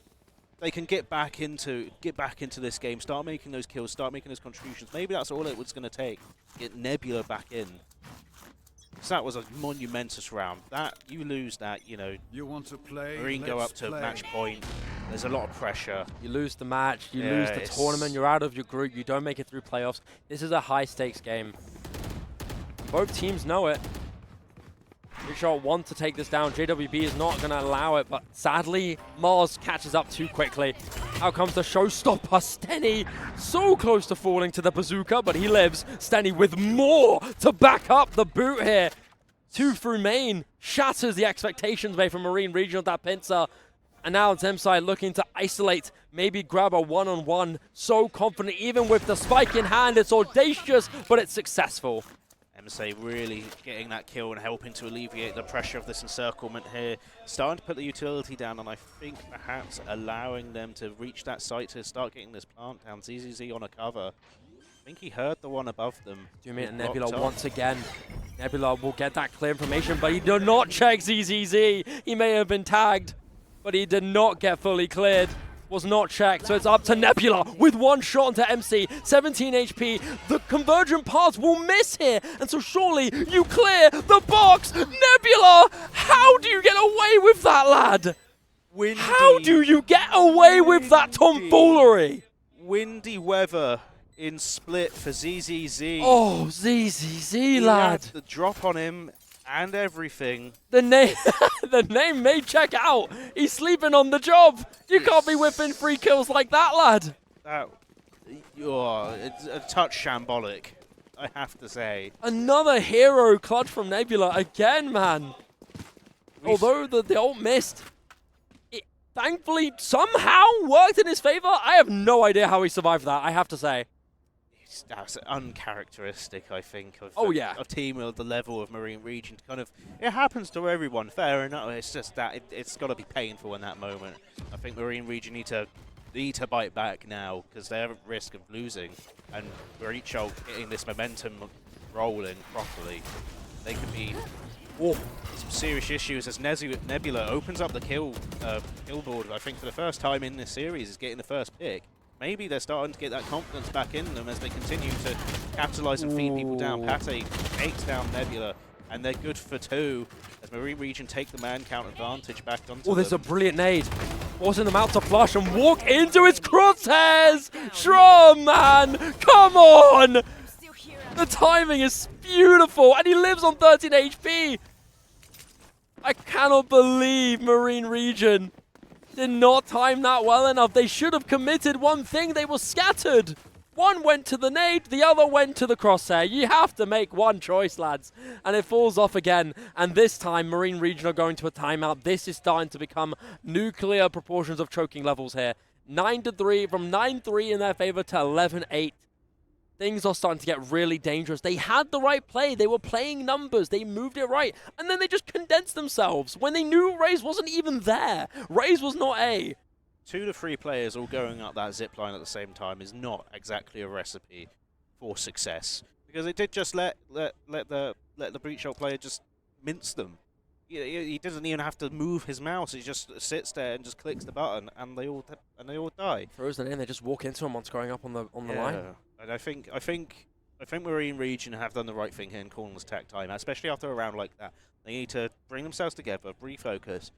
S1: they can get back into this game, start making those kills, start making those contributions. Maybe that's all it was going to take, get Nebula back in. So that was a monumentous round. That you lose that, you know.
S4: You want to play?
S1: Marine go up to match point. There's a lot of pressure.
S2: You lose the match, you lose the tournament, you're out of your group, you don't make it through playoffs. This is a high stakes game. Both teams know it. Breachshot want to take this down. JWB is not going to allow it, but sadly, Mars catches up too quickly. Out comes the showstopper, Stenny. So close to falling to the bazooka, but he lives. Stenny with more to back up the boot here. 2 through main. Shatters the expectations made from Marine Region with that pincer. And now Zemsai looking to isolate, maybe grab a one-on-one. So confident, even with the spike in hand. It's audacious, but it's successful.
S1: MSA really getting that kill and helping to alleviate the pressure of this encirclement here. Starting to put the utility down, and I think perhaps allowing them to reach that site to start getting this plant down. ZZZ on a cover. I think he heard the one above them.
S2: Doomit and Nebula once again. Nebula will get that clear information, but he did not check ZZZ. He may have been tagged, but he did not get fully cleared. was not checked, so it's up to Nebula with one shot into MC, 17 HP. The convergent paths will miss here, and so surely you clear the box. Nebula, how do you get away with that, lad?
S1: Windy,
S2: How do you get away with that tomfoolery?
S1: windy weather in Split for ZZZ.
S2: Oh, ZZZ,
S1: He
S2: lad.
S1: had the drop on him and everything.
S2: The name, the name may check out. He's sleeping on the job. You can't be whipping 3 kills like that, lad.
S1: That, it's a touch shambolic, I have to say.
S2: Another hero clutch from Nebula again, man. Although the ult missed, it thankfully somehow worked in his favor. I have no idea how he survived that, I have to say.
S1: That's uncharacteristic, I think, of a team of the level of Marine Region. Kind of, it happens to everyone, fair enough. It's just that it's got to be painful in that moment. I think Marine Region need to bite back now because they're at risk of losing, and Breacholt getting this momentum rolling properly, they could be some serious issues as Nebula opens up the kill board. I think for the first time in this series is getting the first pick. Maybe they're starting to get that confidence back in them as they continue to capitalize and feed people down. Pate takes down Nebula, and they're good for 2 as Marine Region take the man count advantage back onto
S2: Oh, there's a
S1: them.
S2: brilliant nade. Forcing them out to flush and walk into its crosshairs. Shrom, man, come on. The timing is beautiful, and he lives on 13 HP. I cannot believe Marine Region did not time that well enough. They should have committed one thing. They were scattered. One went to the nade, the other went to the crosshair. You have to make one choice, lads. And it falls off again. And this time, Marine Region are going to a timeout. This is starting to become nuclear proportions of choking levels here. 9-3, from 9-3 in their favor to 11-8. Things are starting to get really dangerous. They had the right play. They were playing numbers. They moved it right. And then they just condensed themselves when they knew Raze wasn't even there. Raze was not A.
S1: 2 to 3 players all going up that zip line at the same time is not exactly a recipe for success, because it did just let the Breacholt player just mince them. He doesn't even have to move his mouse. He just sits there and just clicks the button, and they all die.
S2: Throws it in. They just walk into him once going up on the line.
S1: And I think Marine Region have done the right thing here in calling this tech time, especially after a round like that. They need to bring themselves together, refocus,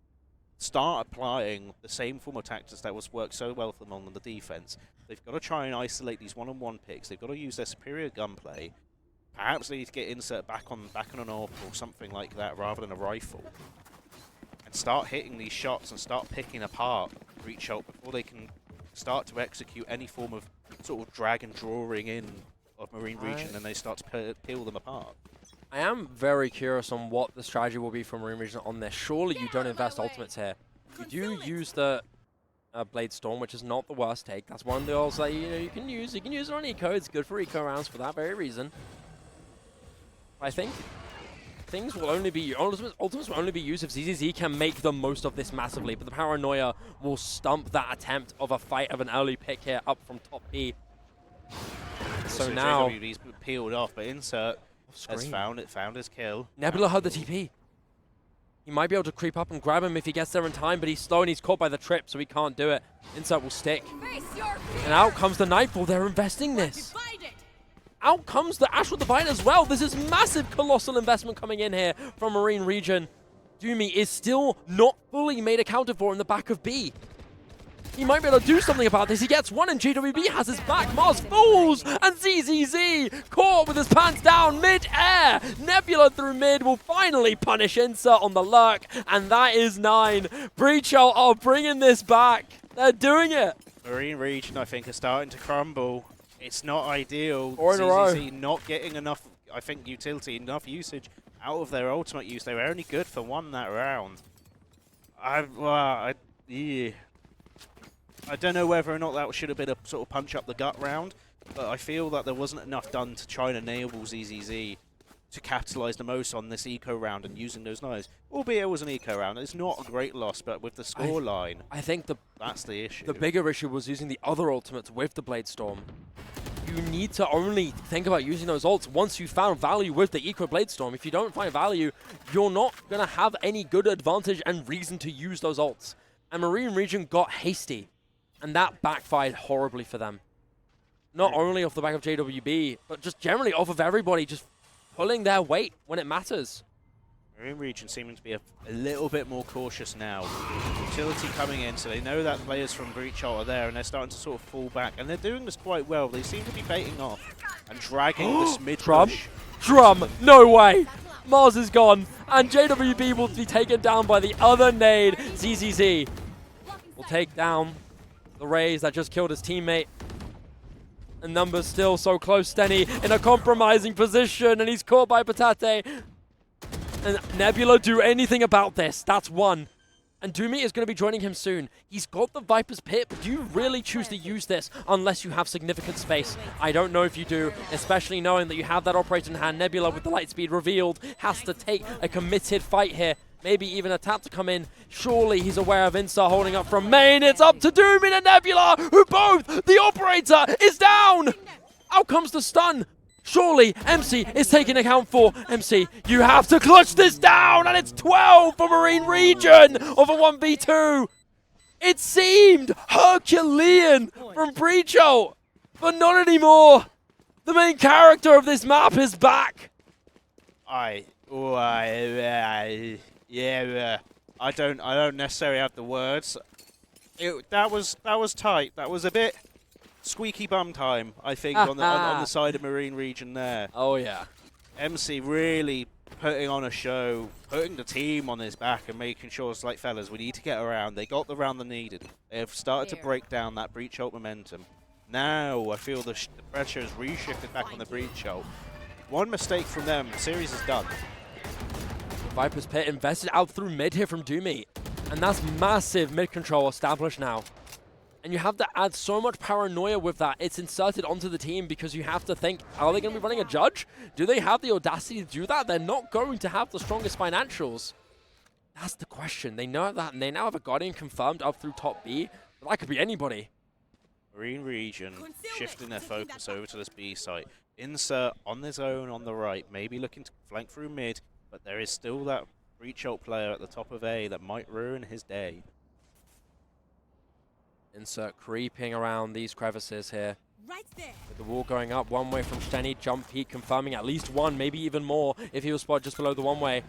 S1: start applying the same form of tactics that was worked so well for them on the defense. They've got to try and isolate these one-on-one picks. They've got to use their superior gunplay. Perhaps they need to get insert back on an AWP or something like that rather than a rifle, and start hitting these shots and start picking apart Breacholt before they can start to execute any form of sort of drag and drawing in of Marine Region, and they start to peel them apart.
S2: I am very curious on what the strategy will be for Marine Region on this. Surely you don't invest ultimates here. You do use the Blade Storm, which is not the worst take. That's one of the ults that you can use. You can use it on eco. It's good for eco rounds for that very reason. I think things will only be ultimates will only be used if ZZZ can make the most of this massively. But the paranoia will stump that attempt of a fight of an early pick here up from top B. So now
S1: JWB's peeled off, but Insert has found his kill.
S2: Nebula heard the TP. He might be able to creep up and grab him if he gets there in time, but he's slow and he's caught by the trip, so he can't do it. Insert will stick. And out comes the Nightfall. They're investing this. Out comes the Astral Divine as well. This is massive, colossal investment coming in here from Marine Region. Doomy is still not fully made accounted for in the back of B. He might be able to do something about this. He gets one and JWB has his back. Mars falls and ZZZ caught with his pants down mid-air. Nebula through mid will finally punish Insert on the lurk, and that is 9. Breacholt are bringing this back. They're doing it.
S1: Marine Region, I think, is starting to crumble. It's not ideal.
S2: 4 in a row.
S1: ZZZ not getting enough, I think, utility, enough usage out of their ultimate use. They were only good for 1 that round. I don't know whether or not that should have been a sort of punch up the gut round, but I feel that there wasn't enough done to try and enable ZZZ to capitalize the most on this eco round and using those knives. Albeit it was an eco round, it's not a great loss, but with the score line,
S2: I think
S1: that's the issue.
S2: The bigger issue was using the other ultimates with the Blade Storm. You need to only think about using those ults once you found value with the Eco Blade Storm. If you don't find value, you're not going to have any good advantage and reason to use those ults. And Marine Region got hasty. And that backfired horribly for them. Not only off the back of JWB, but just generally off of everybody just pulling their weight when it matters.
S1: Marine Region seeming to be a little bit more cautious now. Utility coming in, so they know that players from Breach Ult are there, and they're starting to sort of fall back. And they're doing this quite well. They seem to be baiting off and dragging this mid-push.
S2: Drum, no way! Mars is gone, and JWB will be taken down by the other nade. ZZZ will take down the Rays that just killed his teammate. And Numbers still so close. Stenny in a compromising position, and he's caught by Patate. And Nebula do anything about this. That's one. And Doomy is going to be joining him soon. He's got the Viper's Pit, but do you really choose to use this unless you have significant space? I don't know if you do, especially knowing that you have that operator in hand. Nebula with the light speed revealed has to take a committed fight here. Maybe even a tap to come in. Surely he's aware of Insa holding up from main. It's up to Doomy and Nebula, who both, the operator is down. Out comes the stun. Surely MC is taking account for. MC, you have to clutch this down, and it's 12 for Marine Region of a 1v2. It seemed Herculean from Breach Ult, but not anymore. The main character of this map is back.
S1: I don't necessarily have the words. That was tight. That was a bit squeaky bum time, I think, on the side of Marine Region there.
S2: Oh yeah.
S1: MC really putting on a show, putting the team on his back and making sure it's like, fellas, we need to get around. They got the round they needed. They have started to break down that Breach Ult momentum. Now I feel the pressure is reshifted back on the Breach Ult. One mistake from them, the series is done.
S2: Viper's Pit invested out through mid here from Doomy. And that's massive mid control established now. And you have to add so much paranoia with that. It's inserted onto the team because you have to think, are they going to be running a judge? Do they have the audacity to do that? They're not going to have the strongest financials. That's the question. They know that, and they now have a Guardian confirmed up through top B. But that could be anybody.
S1: Marine Region shifting their focus over to this B site. Insert on his own on the right, maybe looking to flank through mid, but there is still that Breach Ult player at the top of A that might ruin his day.
S2: Insert creeping around these crevices here.
S3: Right there.
S2: With the wall going up, one way from Stenny, jump peak confirming at least one, maybe even more if he was spotted just below the one way.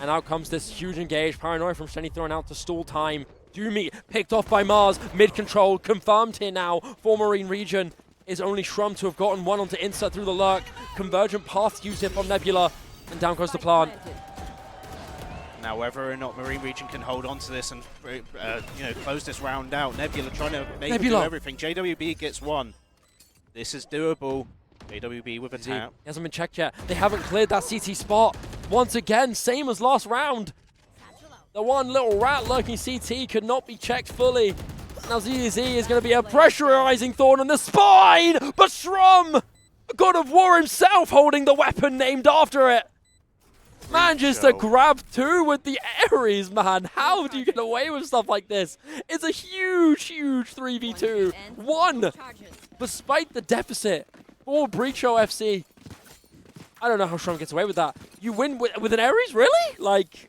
S2: And out comes this huge engage, paranoia from Stenny thrown out to stall time. Doomy picked off by Mars, mid control, confirmed here now for Marine Region. Is only Shrum to have gotten one onto Insert through the lurk. Convergent path used here from Nebula, and down goes the plant.
S1: Now, whether or not Marine Region can hold on to this and close this round out, Nebula trying to make him do everything. JWB gets one. This is doable. JWB with a tap.
S2: He hasn't been checked yet. They haven't cleared that CT spot. Once again, same as last round. The one little rat lurking CT could not be checked fully. Now ZZ is going to be a pressurizing thorn on the spine, but Shrum, God of War himself, holding the weapon named after it. Manages to grab two with the Ares, man. How do you get away with stuff like this? It's a huge, huge 3v2. One, despite the deficit for Breach Ult FC. I don't know how Shrum gets away with that. You win with an Ares, really? Like,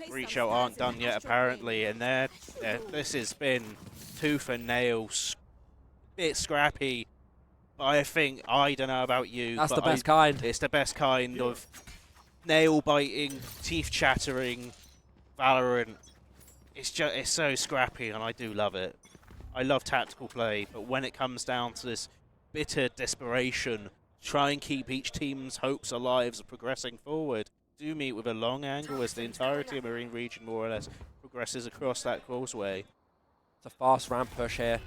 S1: Breach Ult aren't done yet, apparently, and this has been tooth and nail, bit scrappy. I think, I don't know about you,
S2: that's
S1: but
S2: the best kind.
S1: It's the best kind of nail-biting, teeth-chattering Valorant. It's so scrappy, and I do love it. I love tactical play, but when it comes down to this bitter desperation, try and keep each team's hopes alive of progressing forward, do meet with a long angle as the entirety of Marine Region more or less progresses across that causeway.
S2: It's a fast ramp push here.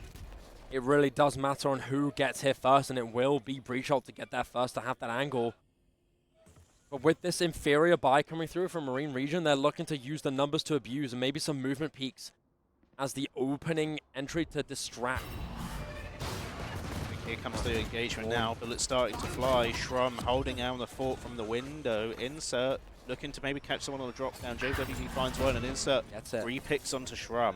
S2: It really does matter on who gets here first, and it will be Breach Ult to get there first to have that angle. But with this inferior buy coming through from Marine Region, they're looking to use the numbers to abuse and maybe some movement peaks as the opening entry to distract.
S1: Here comes the engagement now. Bullets starting to fly. Shrum holding down the fort from the window. Insert looking to maybe catch someone on the drop down. JWB finds one, and Insert re-picks onto Shrum.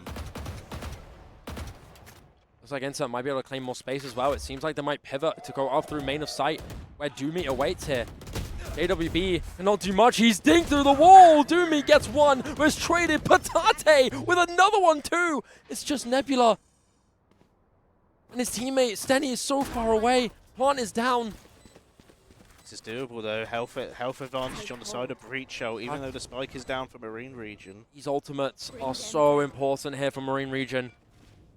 S2: Looks like Insert might be able to claim more space as well. It seems like they might pivot to go up through main of sight where Doomy awaits here. JWB cannot do much. He's dinked through the wall. Doomy gets one, but it's traded. Patate with another one too. It's just Nebula And his teammate, Stenny, is so far away. Plant is down.
S1: This is doable though. Health advantage on the side of Breachout, even though the spike is down for Marine Region.
S2: These ultimates are so important here for Marine Region.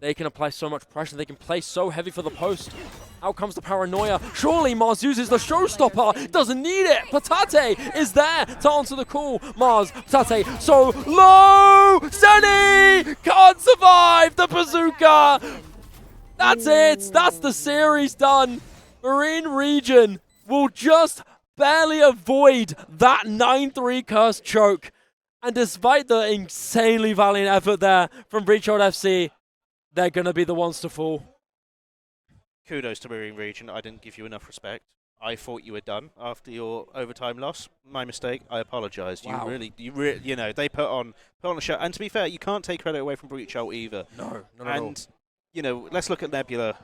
S2: They can apply so much pressure. They can play so heavy for the post. Out comes the paranoia. Surely Mars uses the showstopper. Doesn't need it. Patate is there to answer the call. Mars, Patate, so low. Stenny can't survive the bazooka. That's it. That's the series done. Marine Region will just barely avoid that 9-3 curse choke. And despite the insanely valiant effort there from Breachout FC, they're going to be the ones to fall.
S1: Kudos to Marine Region. I didn't give you enough respect. I thought you were done after your overtime loss. My mistake. I apologise.
S2: Wow.
S1: You know, they put on a show. And to be fair, you can't take credit away from Breachout either.
S2: No, not at all.
S1: And you know, let's look at Nebula.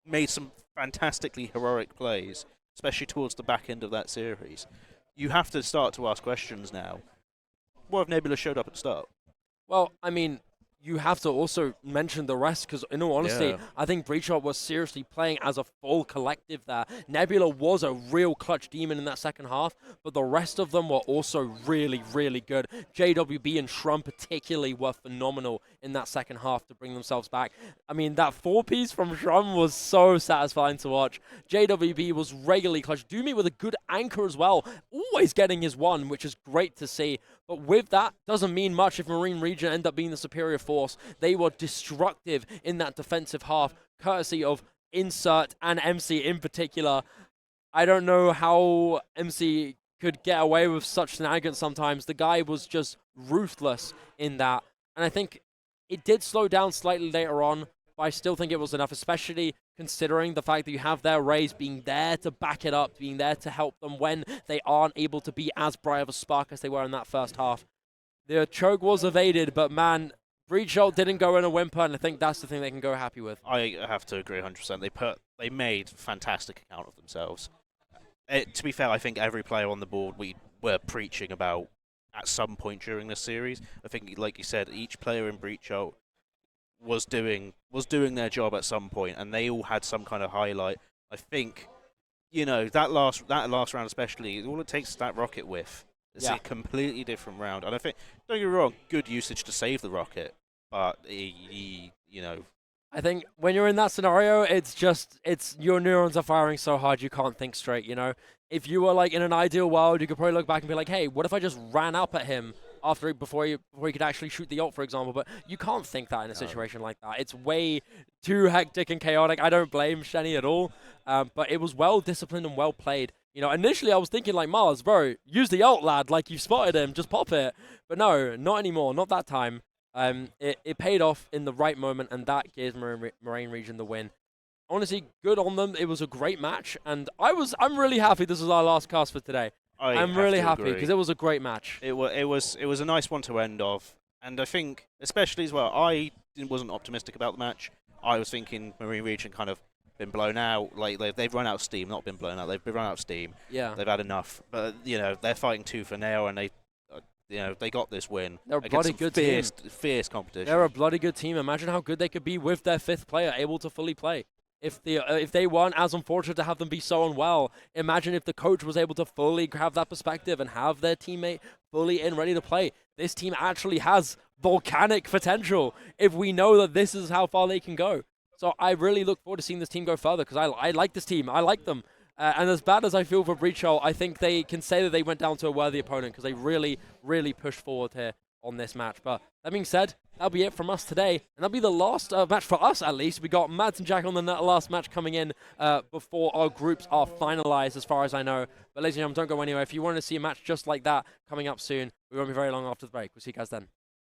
S1: Made some fantastically heroic plays, especially towards the back end of that series. You have to start to ask questions now. What if Nebula showed up at the start?
S2: Well, I mean, you have to also mention the rest, because in all honesty,
S1: Yeah.
S2: I think Breachout was seriously playing as a full collective there. Nebula was a real clutch demon in that second half, but the rest of them were also really, really good. JWB and Shrum particularly were phenomenal in that second half to bring themselves back. I mean, that 4-piece from Shrum was so satisfying to watch. JWB was regularly clutch. Doomy with a good anchor as well, always getting his one, which is great to see. But with that, doesn't mean much if Marine Region end up being the superior force. They were destructive in that defensive half, courtesy of Insert and MC in particular. I don't know how MC could get away with such shenanigans sometimes. The guy was just ruthless in that. And I think it did slow down slightly later on, but I still think it was enough, especially considering the fact that you have their Rays being there to back it up, being there to help them when they aren't able to be as bright of a spark as they were in that first half. The choke was evaded, but man, Breachout didn't go in a whimper, and I think that's the thing they can go happy with.
S1: I have to agree 100%. They made fantastic account of themselves. To be fair, I think every player on the board we were preaching about at some point during this series. I think, like you said, each player in Breachout was doing their job at some point, and they all had some kind of highlight. I think, you know, that last round especially, all it takes is that rocket whiff. It's a completely different round, and I think, don't get me wrong, good usage to save the rocket, but you know.
S2: I think when you're in that scenario, it's your neurons are firing so hard you can't think straight, you know? If you were like in an ideal world, you could probably look back and be like, hey, what if I just ran up at him before he could actually shoot the ult, for example? But you can't think that in a situation like that. It's way too hectic and chaotic. I don't blame Shenny at all, but it was well disciplined and well played. You know, initially I was thinking like, Mars, bro, use the ult, lad, like you've spotted him, just pop it. But no, not anymore, not that time. It paid off in the right moment, and that gives Marine Region the win. Honestly, good on them. It was a great match, and I'm really happy this was our last cast for today. I'm really happy because it was a great match.
S1: It was a nice one to end off, and I think especially as well, I wasn't optimistic about the match. I was thinking Marine Region kind of been blown out, like they've run out of steam, not been blown out. They've been run out of steam.
S2: Yeah,
S1: they've had enough, but you know they're fighting tooth and nail, and they got this win.
S2: They're a bloody good team.
S1: Fierce competition.
S2: They're a bloody good team. Imagine how good they could be with their fifth player able to fully play. If they weren't as unfortunate to have them be so unwell, imagine if the coach was able to fully have that perspective and have their teammate fully in, ready to play. This team actually has volcanic potential if we know that this is how far they can go. So I really look forward to seeing this team go further because I like this team. I like them. And as bad as I feel for Breachout, I think they can say that they went down to a worthy opponent because they really, really pushed forward here on this match. But that being said, that'll be it from us today. And that'll be the last match for us, at least. We got Mads and Jack on the last match coming in before our groups are finalized, as far as I know. But ladies and gentlemen, don't go anywhere. If you want to see a match just like that coming up soon, we won't be very long after the break. We'll see you guys then.